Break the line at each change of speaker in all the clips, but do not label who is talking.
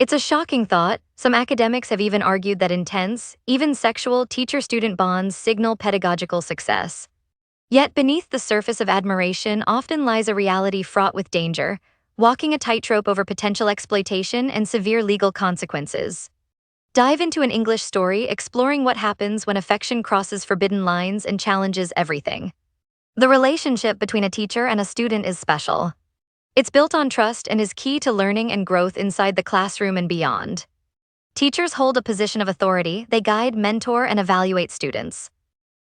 It's a shocking thought. Some academics have even argued that intense, even sexual teacher-student bonds signal pedagogical success. Yet beneath the surface of admiration often lies a reality fraught with danger, walking a tightrope over potential exploitation and severe legal consequences. Dive into an English story exploring what happens when affection crosses forbidden lines and challenges everything. The relationship between a teacher and a student is special. It's built on trust and is key to learning and growth inside the classroom and beyond. Teachers hold a position of authority. They guide, mentor, and evaluate students.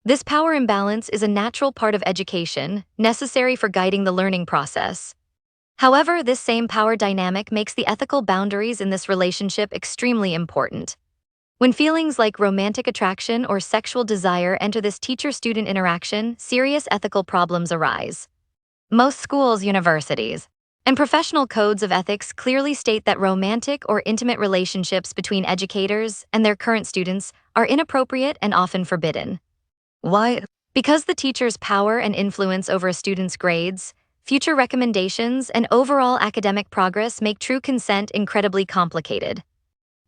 This power imbalance is a natural part of education, necessary for guiding the learning process. However, this same power dynamic makes the ethical boundaries in this relationship extremely important. When feelings like romantic attraction or sexual desire enter this teacher-student interaction, serious ethical problems arise. Most schools, universities, and professional codes of ethics clearly state that romantic or intimate relationships between educators and their current students are inappropriate and often forbidden. Why? Because the teacher's power and influence over a student's grades, future recommendations, and overall academic progress make true consent incredibly complicated.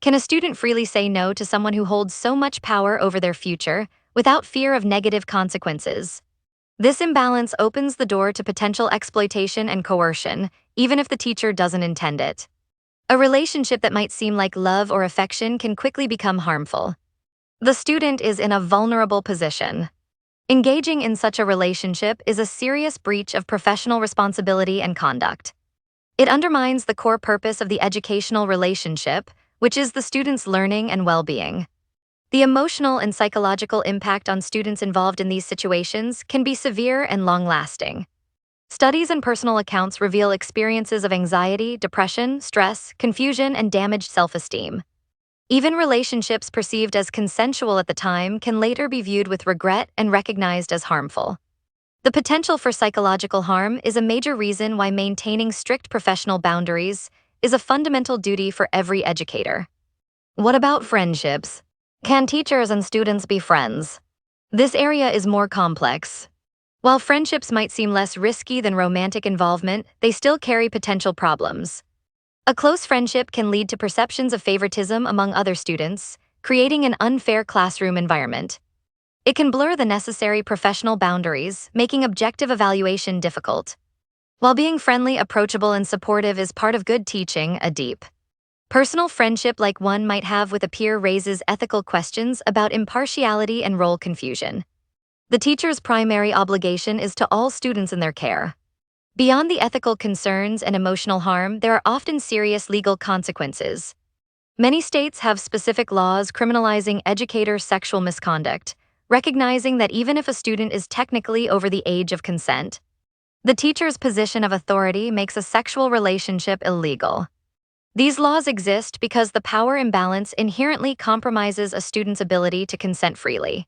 Can a student freely say no to someone who holds so much power over their future without fear of negative consequences? This imbalance opens the door to potential exploitation and coercion, even if the teacher doesn't intend it. A relationship that might seem like love or affection can quickly become harmful. The student is in a vulnerable position. Engaging in such a relationship is a serious breach of professional responsibility and conduct. It undermines the core purpose of the educational relationship, which is the student's learning and well-being. The emotional and psychological impact on students involved in these situations can be severe and long-lasting. Studies and personal accounts reveal experiences of anxiety, depression, stress, confusion, and damaged self-esteem. Even relationships perceived as consensual at the time can later be viewed with regret and recognized as harmful. The potential for psychological harm is a major reason why maintaining strict professional boundaries is a fundamental duty for every educator. What about friendships? Can teachers and students be friends? This area is more complex. While friendships might seem less risky than romantic involvement, they still carry potential problems. A close friendship can lead to perceptions of favoritism among other students, creating an unfair classroom environment. It can blur the necessary professional boundaries, making objective evaluation difficult. While being friendly, approachable, and supportive is part of good teaching, a deep, personal friendship like one might have with a peer raises ethical questions about impartiality and role confusion. The teacher's primary obligation is to all students in their care. Beyond the ethical concerns and emotional harm, there are often serious legal consequences. Many states have specific laws criminalizing educator sexual misconduct, recognizing that even if a student is technically over the age of consent, the teacher's position of authority makes a sexual relationship illegal. These laws exist because the power imbalance inherently compromises a student's ability to consent freely.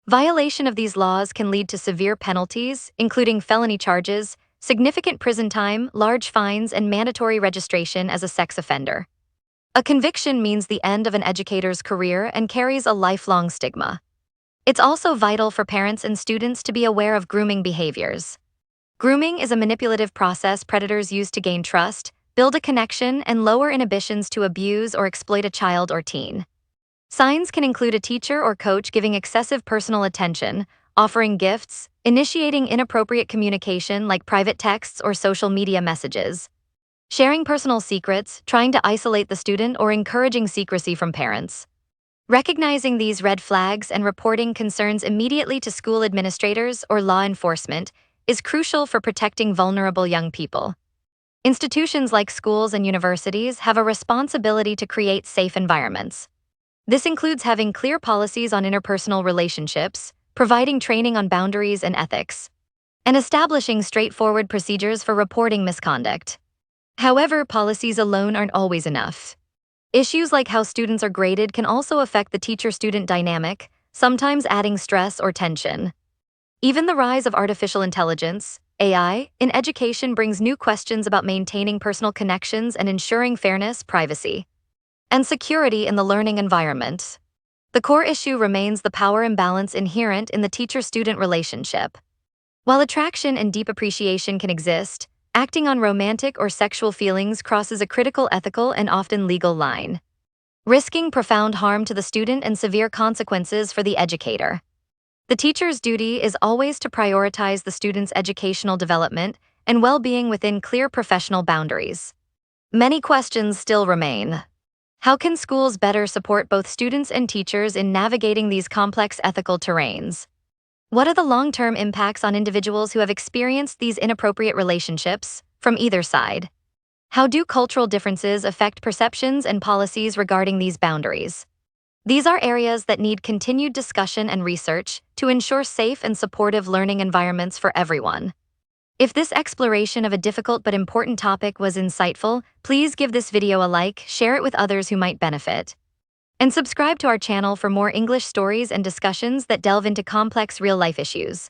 Violation of these laws can lead to severe penalties, including felony charges, significant prison time, large fines, and mandatory registration as a sex offender. A conviction means the end of an educator's career and carries a lifelong stigma. It's also vital for parents and students to be aware of grooming behaviors. Grooming is a manipulative process predators use to gain trust, build a connection, and lower inhibitions to abuse or exploit a child or teen. Signs can include a teacher or coach giving excessive personal attention, offering gifts, initiating inappropriate communication like private texts or social media messages, sharing personal secrets, trying to isolate the student, or encouraging secrecy from parents. Recognizing these red flags and reporting concerns immediately to school administrators or law enforcement is crucial for protecting vulnerable young people. Institutions like schools and universities have a responsibility to create safe environments. This includes having clear policies on interpersonal relationships, providing training on boundaries and ethics, and establishing straightforward procedures for reporting misconduct. However, policies alone aren't always enough. Issues like how students are graded can also affect the teacher-student dynamic, sometimes adding stress or tension. Even the rise of artificial intelligence, AI, in education brings new questions about maintaining personal connections and ensuring fairness, privacy, and security in the learning environment. The core issue remains the power imbalance inherent in the teacher-student relationship. While attraction and deep appreciation can exist, Acting on romantic or sexual feelings crosses a critical ethical and often legal line, risking profound harm to the student and severe consequences for the educator. The teacher's duty is always to prioritize the student's educational development and well-being within clear professional boundaries. Many questions still remain. How can schools better support both students and teachers in navigating these complex ethical terrains? What are the long-term impacts on individuals who have experienced these inappropriate relationships from either side? How do cultural differences affect perceptions and policies regarding these boundaries? These are areas that need continued discussion and research to ensure safe and supportive learning environments for everyone. If this exploration of a difficult but important topic was insightful, please give this video a like, share it with others who might benefit, and subscribe to our channel for more English stories and discussions that delve into complex real-life issues.